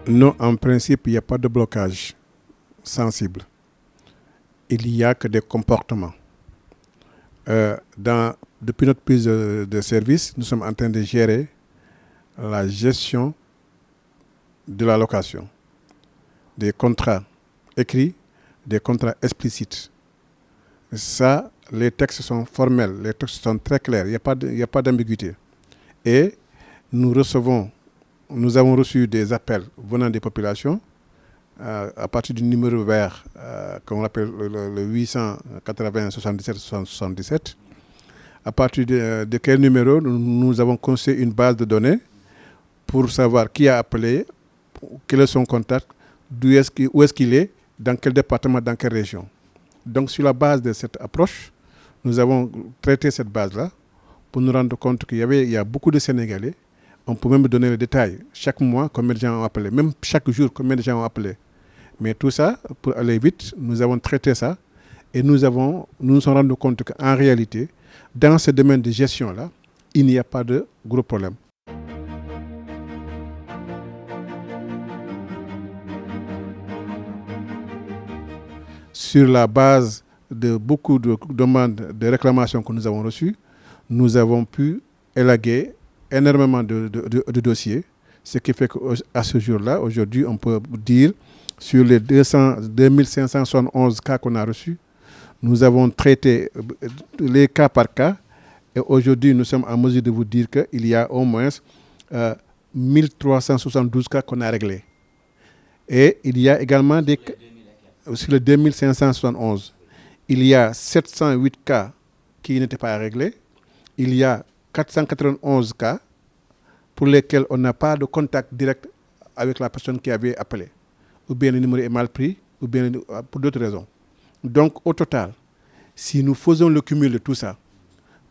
Non, en principe, il n'y a pas de blocage sensible. Il n'y a que des comportements. Depuis notre prise de service, nous sommes en train de gérer la gestion de la location, des contrats écrits, des contrats explicites. Ça, les textes sont formels, les textes sont très clairs, il n'y a pas d'ambiguïté. Et nous avons reçu des appels venant des populations à partir du numéro vert qu'on appelle le 880 77 77. À partir de quel numéro nous avons conçu une base de données pour savoir qui a appelé, quel est son contact, où est-ce qu'il est, dans quel département, dans quelle région. Donc sur la base de cette approche, nous avons traité cette base-là pour nous rendre compte qu'il y a beaucoup de Sénégalais. On peut même donner les détails. Chaque mois, combien de gens ont appelé. Même chaque jour, combien de gens ont appelé. Mais tout ça, pour aller vite, nous avons traité ça. Et nous nous sommes rendus compte qu'en réalité, dans ce domaine de gestion-là, il n'y a pas de gros problème. Sur la base de beaucoup de demandes de réclamations que nous avons reçues, nous avons pu élaguer énormément de dossiers, ce qui fait qu'à ce jour-là, aujourd'hui, on peut dire, sur les 2571 cas qu'on a reçus, nous avons traité les cas par cas, et aujourd'hui, nous sommes en mesure de vous dire qu'il y a au moins 1372 cas qu'on a réglés. Et il y a également des cas, sur les 2571, il y a 708 cas qui n'étaient pas réglés, il y a 491 cas pour lesquels on n'a pas de contact direct avec la personne qui avait appelé, ou bien le numéro est mal pris, ou bien pour d'autres raisons. Donc, au total, si nous faisons le cumul de tout ça,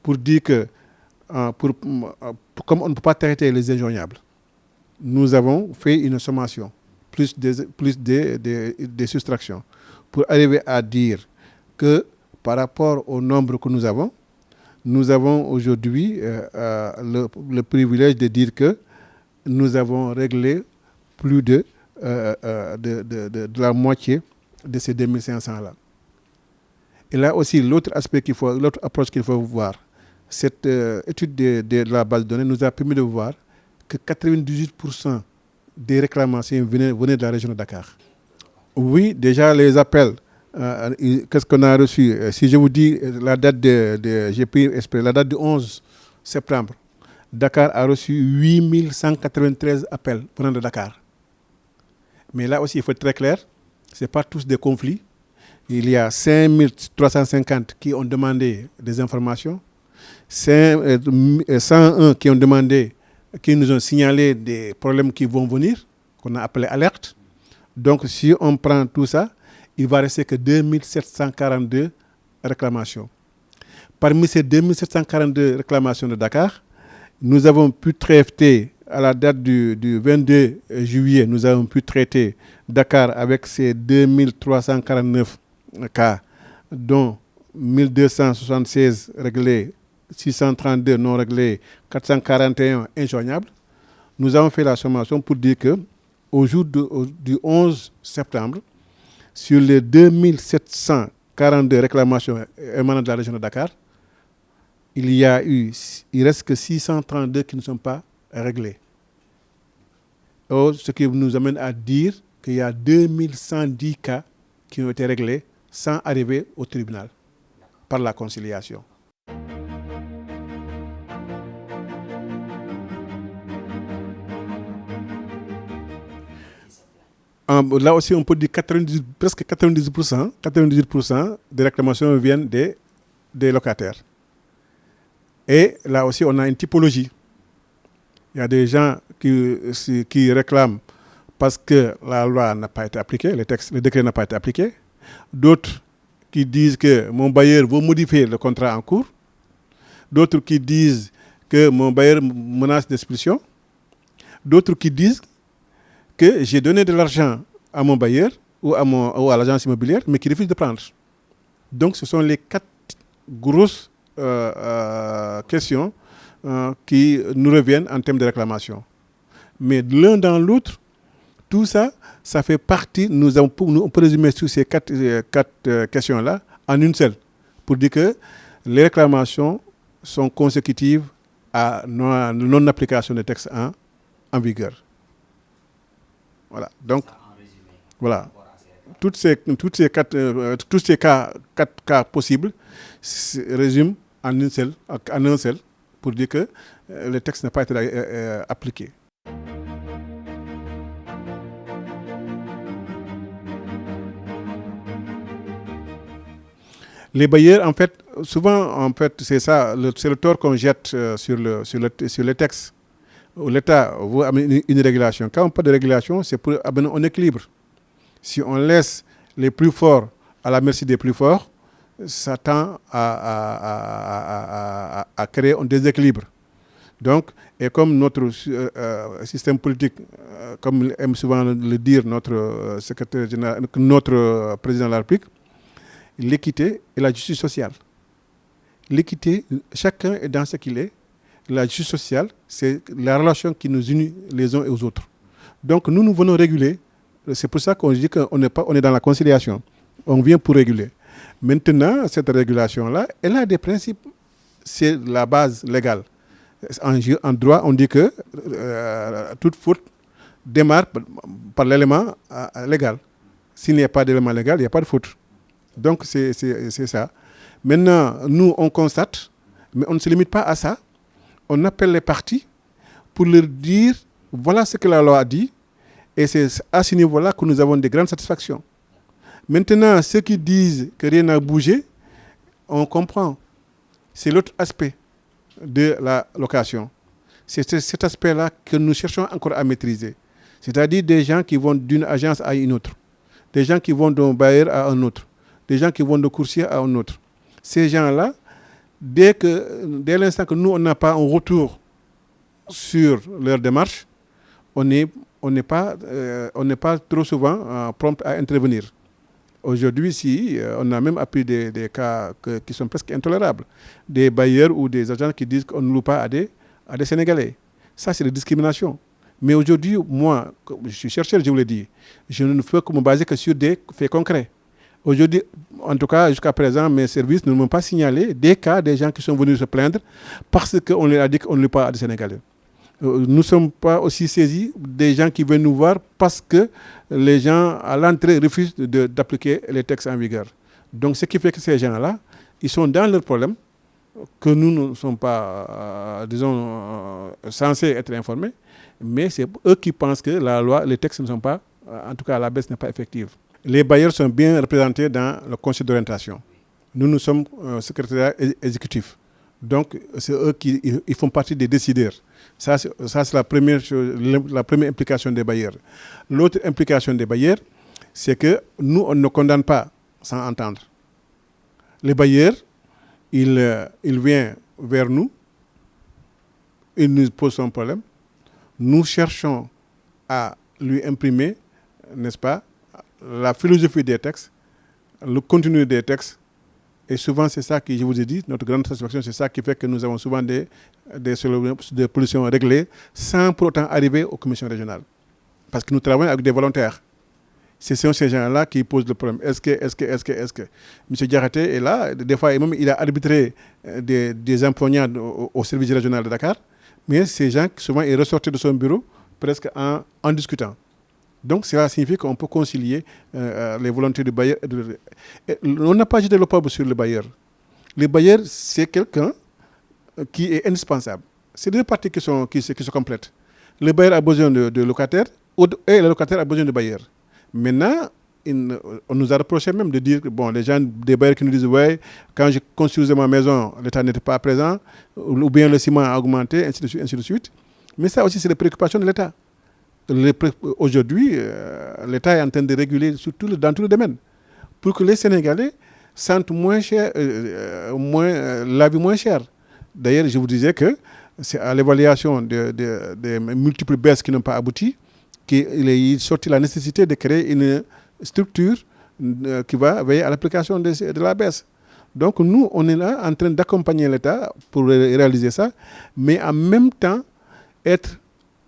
pour dire que, comme on ne peut pas traiter les injoignables, nous avons fait une sommation, plus des soustractions, pour arriver à dire que par rapport au nombre que nous avons aujourd'hui le privilège de dire que nous avons réglé plus de la moitié de ces 2500-là. Et là aussi, l'autre approche qu'il faut voir, cette étude de la base de données nous a permis de voir que 98% des réclamations venaient de la région de Dakar. Oui, déjà les appels, qu'est-ce qu'on a reçu? Si je vous dis la date j'ai pris la date du 11 septembre, Dakar a reçu 8193 appels venant de Dakar. Mais là aussi, il faut être très clair, ce n'est pas tous des conflits. Il y a 5350 qui ont demandé des informations, 101 qui nous ont signalé des problèmes qui vont venir, qu'on a appelé alerte. Donc, si on prend tout ça, il va rester que 2742 réclamations. Parmi ces 2742 réclamations de Dakar, nous avons pu traiter, à la date du 22 juillet, nous avons pu traiter Dakar avec ses 2349 cas, dont 1276 réglés, 632 non réglés, 441 injoignables. Nous avons fait la sommation pour dire que au jour du 11 septembre, sur les 2742 réclamations émanant de la région de Dakar, il reste que 632 qui ne sont pas réglés. Ce qui nous amène à dire qu'il y a 2110 cas qui ont été réglés sans arriver au tribunal par la conciliation. Là aussi, on peut dire presque 98% des réclamations viennent des locataires. Et là aussi, on a une typologie. Il y a des gens qui réclament parce que la loi n'a pas été appliquée, le décret n'a pas été appliqué. D'autres qui disent que mon bailleur veut modifier le contrat en cours. D'autres qui disent que mon bailleur menace d'expulsion. D'autres qui disent que j'ai donné de l'argent à mon bailleur ou à l'agence immobilière, mais qui refuse de prendre. Donc, ce sont les 4 grosses questions qui nous reviennent en termes de réclamation. Mais l'un dans l'autre, Tout ça, ça fait partie, on peut résumer sur ces quatre questions-là en une seule, pour dire que les réclamations sont consécutives à non-application des textes en vigueur. Voilà. Donc, voilà. Tous ces quatre cas possibles se résument en un seul, pour dire que le texte n'a pas été appliqué. Les bailleurs, en fait, souvent, c'est ça, c'est le tort qu'on jette sur les textes. L'État veut amener une régulation. Quand on parle de régulation, c'est pour amener un équilibre. Si on laisse les plus forts à la merci des plus forts, ça tend à créer un déséquilibre. Donc, et comme notre système politique, comme aime souvent le dire notre secrétaire général, notre président de la République, l'équité et la justice sociale. L'équité, chacun est dans ce qu'il est. La justice sociale, c'est la relation qui nous unit les uns aux autres. Donc nous venons réguler. C'est pour ça qu'on dit qu'on est dans la conciliation. On vient pour réguler. Maintenant, cette régulation-là, elle a des principes. C'est la base légale. En droit, on dit que toute faute démarre par l'élément légal. S'il n'y a pas d'élément légal, il n'y a pas de faute. Donc c'est ça. Maintenant, nous, on constate, mais on ne se limite pas à ça. On appelle les parties pour leur dire, voilà ce que la loi a dit, et c'est à ce niveau-là que nous avons de grandes satisfactions. Maintenant, ceux qui disent que rien n'a bougé, on comprend. C'est l'autre aspect de la location. C'est cet aspect-là que nous cherchons encore à maîtriser. C'est-à-dire des gens qui vont d'une agence à une autre, des gens qui vont d'un bailleur à un autre, des gens qui vont de coursier à un autre. Ces gens-là, dès l'instant que nous, on n'a pas un retour sur leur démarche, on n'est pas trop souvent prompt à intervenir. Aujourd'hui, on a même appris des cas qui sont presque intolérables. Des bailleurs ou des agents qui disent qu'on ne loue pas à des Sénégalais. Ça, c'est la discrimination. Mais aujourd'hui, moi, je suis chercheur, je vous l'ai dit, je ne peux que me baser que sur des faits concrets. Aujourd'hui, en tout cas, jusqu'à présent, mes services ne m'ont pas signalé des cas des gens qui sont venus se plaindre parce qu'on leur a dit qu'on ne loue pas à des Sénégalais. Nous ne sommes pas aussi saisis des gens qui viennent nous voir parce que les gens, à l'entrée, refusent d'appliquer les textes en vigueur. Donc, ce qui fait que ces gens-là, ils sont dans leurs problèmes, que nous ne sommes pas, censés être informés, mais c'est eux qui pensent que la loi, les textes ne sont pas, en tout cas, la baisse n'est pas effective. Les bailleurs sont bien représentés dans le conseil d'orientation. Nous sommes secrétariat exécutif. Donc, c'est eux qui ils font partie des décideurs. Ça, c'est la première chose, la première implication des bailleurs. L'autre implication des bailleurs, c'est que nous, on ne condamne pas sans entendre. Les bailleurs, il vient vers nous, il nous pose son problème. Nous cherchons à lui imprimer, n'est-ce pas, la philosophie des textes, le contenu des textes. Et souvent, c'est ça que je vous ai dit, notre grande satisfaction, c'est ça qui fait que nous avons souvent des pollutions réglées sans pour autant arriver aux commissions régionales. Parce que nous travaillons avec des volontaires. Ce sont ces gens-là qui posent le problème. Est-ce que M. Diakhaté est là, des fois, même, il a arbitré des empoignades au service régional de Dakar, mais ces gens, souvent, ils ressortent de son bureau presque en discutant. Donc, cela signifie qu'on peut concilier les volontés du bailleur. On n'a pas jeté le pauvre sur le bailleur. Le bailleur, c'est quelqu'un qui est indispensable. C'est deux parties qui se complètent. Le bailleur a besoin de locataires et le locataire a besoin de bailleurs. Maintenant, on nous a reproché même de dire que les gens, des bailleurs qui nous disent ouais, quand je construisais ma maison, l'État n'était pas présent, ou bien le ciment a augmenté, ainsi de suite. Mais ça aussi, c'est les préoccupations de l'État. Aujourd'hui, l'État est en train de réguler dans tous les domaines pour que les Sénégalais sentent moins cher, la vie moins chère. D'ailleurs, je vous disais que c'est à l'évaluation des multiples baisses qui n'ont pas abouti qu'il est sorti la nécessité de créer une structure qui va veiller à l'application de la baisse. Donc nous, on est là en train d'accompagner l'État pour réaliser ça, mais en même temps être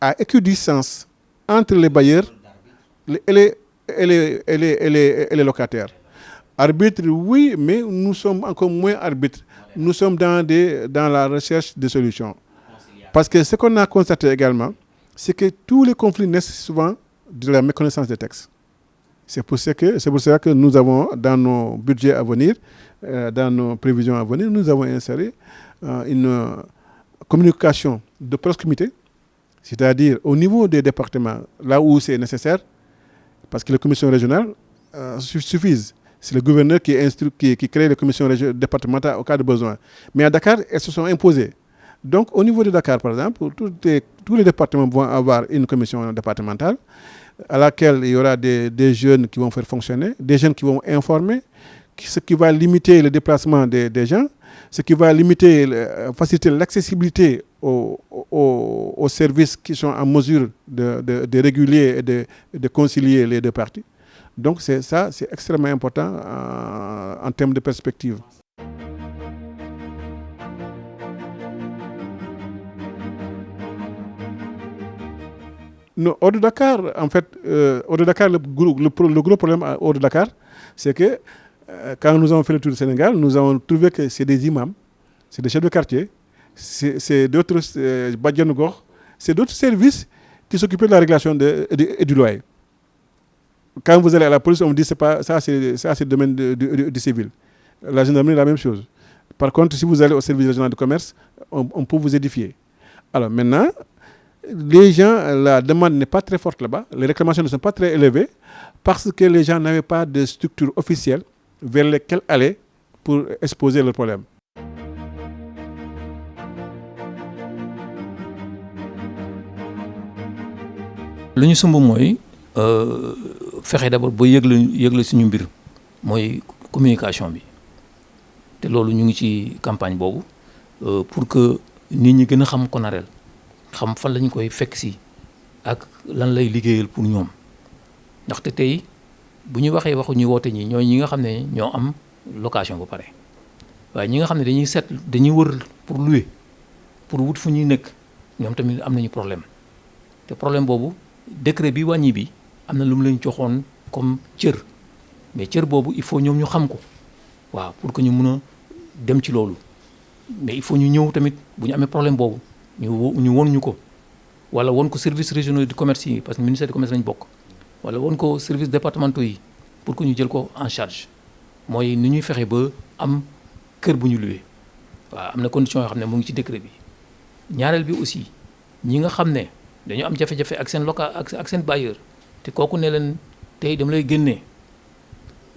à équidistance entre les bailleurs Elle est locataire. Arbitre, oui, mais nous sommes encore moins arbitres. Nous sommes dans la recherche de solutions. Parce que ce qu'on a constaté également, c'est que tous les conflits naissent souvent de la méconnaissance des textes. C'est pour ça que nous avons, dans nos budgets à venir, dans nos prévisions à venir, nous avons inséré une communication de proximité, c'est-à-dire au niveau des départements, là où c'est nécessaire, parce que les commissions régionales suffisent. C'est le gouverneur qui crée les commissions départementales au cas de besoin. Mais à Dakar, elles se sont imposées. Donc, au niveau de Dakar, par exemple, tous les départements vont avoir une commission départementale à laquelle il y aura des jeunes qui vont faire fonctionner, des jeunes qui vont informer, ce qui va limiter le déplacement des gens, ce qui va faciliter l'accessibilité aux services qui sont en mesure de réguler et de concilier les deux parties. Donc c'est extrêmement important en termes de perspective. Non, hors de Dakar, en fait, hors de Dakar, le gros problème hors de Dakar, c'est que quand nous avons fait le tour du Sénégal, nous avons trouvé que c'est des imams, c'est des chefs de quartier, c'est d'autres Badjanogor, c'est d'autres services qui s'occupaient de la régulation et du loyer. Quand vous allez à la police, on vous dit que c'est le domaine du civil. La gendarmerie, la même chose. Par contre, si vous allez au service régional de commerce, on peut vous édifier. Alors maintenant, les gens, la demande n'est pas très forte là-bas, les réclamations ne sont pas très élevées parce que les gens n'avaient pas de structure officielle vers lesquelles aller pour exposer leurs problèmes. lu ñu sumb mooy fexe d'abord ba yëgle suñu mbir mooy communication bi te loolu ñu ngi ci campagne boobu pour que nit ñi gën a xam Konarel xam fan lañ koy fekk si ak lan lay liggéeyal pour ñoom ndaxte tey bu ñu waxee waxu ñu woote ñi ñooy ñi nga xam ne ñoo am location ba pare waaye ñi nga xam ne dañuy wër pour louer pour wut fu ñuy nekk ñoom tamit am nañu problème te problème boobu décret bi wàññi bi am na lu mu leen joxoon comme cër mais cër boobu il faut ñoom ñu xam ko waaw pour que ñu mun a dem ci loolu mais il faut ñu ñëw tamit bu ñu amee problème boobu ñu won ñu ko wala won ko service régionaux du commerce yi parce que ministère du commerce lañ bokk wala won ko service départementaux yi pour que ñu jël ko en charge mooy ni ñuy fexe ba am kër bu ñu luwee waaw am na condition yoo xam ne mu ngi ci décret bi ñaareel bi aussi ñi nga xam ne dañu am jafe-jafe ak seen ak seen bailleur te kooku ne leen tey dama lay génnee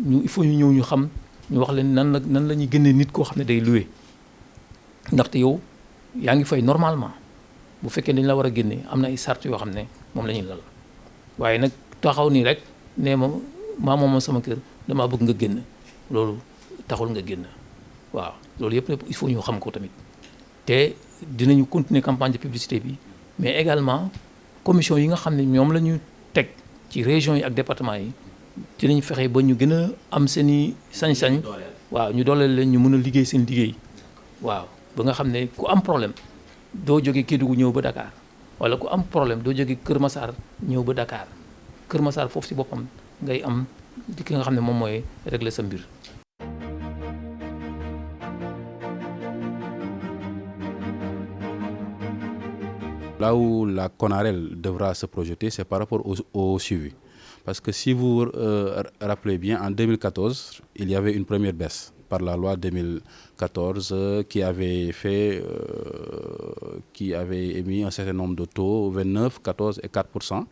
il faut ñu ñëw ñu xam ñu wax leen nan la ñuy génnee nit koo xam ne day loué ndaxte yow yaa ngi fay normalement bu fekkee dañ la war a génne am na ay sart yoo xam ne moom la ñuy lal waaye nag taxaw nii rek nee maa moom sama kër damaa bëgg nga génn loolu taxul nga génn waaw loolu yëpp il faut ñu xam ko tamit te dinañu continuer campagne de publicité bi mais également commission yi nga xam ne ñoom la ñu teg ci régions yi ak département yi dinañ fexe ba ñu gën a am seen i sañ-sañ waaw ñu dooleel leen ñu mën a liggéey seen liggéey waaw ba nga xam ne ku am problème doo jóge Kédougou ñëw ba Dakar wala ku am problème doo jóge Kër Massar ñëw ba Dakar Kër Massar foofu si boppam ngay am ki nga xam ne moom mooy régler sa mbir. Là où la Konarel devra se projeter, c'est par rapport au suivi. Parce que si vous rappelez bien, en 2014, il y avait une première baisse par la loi 2014 qui avait émis un certain nombre de taux, 29, 14 et 4%,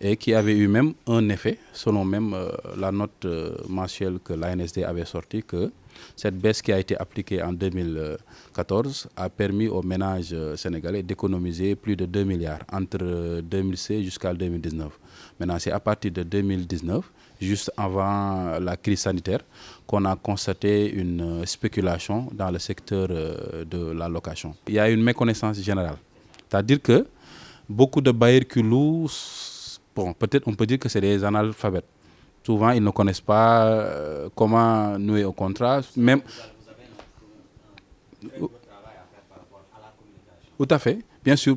et qui avait eu même un effet, selon même la note mensuelle que l'ANSD avait sortie, que cette baisse qui a été appliquée en 2014 a permis aux ménages sénégalais d'économiser plus de 2 milliards entre 2016 jusqu'à 2019. Maintenant, c'est à partir de 2019, juste avant la crise sanitaire, qu'on a constaté une spéculation dans le secteur de la location. Il y a une méconnaissance générale. C'est-à-dire que beaucoup de bailleurs qui louent, bon, peut-être on peut dire que c'est des analphabètes. Souvent, ils ne connaissent pas comment nouer au contrat. Même... Tout à fait, bien sûr.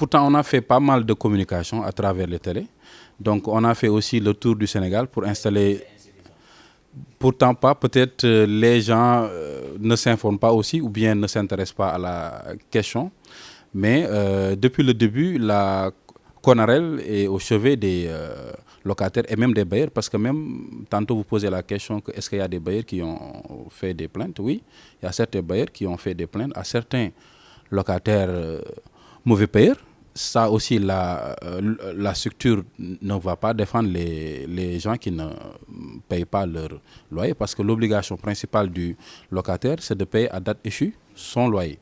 pourtant, on a fait pas mal de communication à travers les télés. Donc, on a fait aussi le tour du Sénégal pour installer... Pourtant pas, peut-être les gens ne s'informent pas aussi ou bien ne s'intéressent pas à la question. Mais depuis le début, la CONAREL est au chevet des locataires et même des bailleurs, parce que même tantôt vous posez la question que est-ce qu'il y a des bailleurs qui ont fait des plaintes? Oui, il y a certains bailleurs qui ont fait des plaintes à certains locataires mauvais payeurs. Ça aussi, la structure ne va pas défendre les gens qui ne payent pas leur loyer, parce que l'obligation principale du locataire, c'est de payer à date échue son loyer.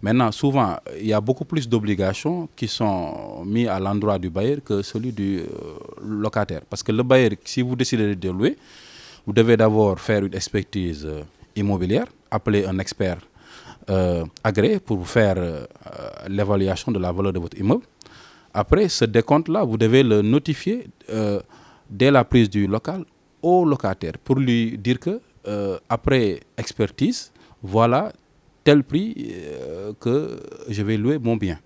Maintenant, souvent, il y a beaucoup plus d'obligations qui sont mises à l'endroit du bailleur que celui du locataire. Parce que le bailleur, si vous décidez de louer, vous devez d'abord faire une expertise immobilière, appeler un expert agréé pour faire l'évaluation de la valeur de votre immeuble. Après, ce décompte-là, vous devez le notifier dès la prise du local au locataire pour lui dire que après expertise, voilà tel prix que je vais louer mon bien.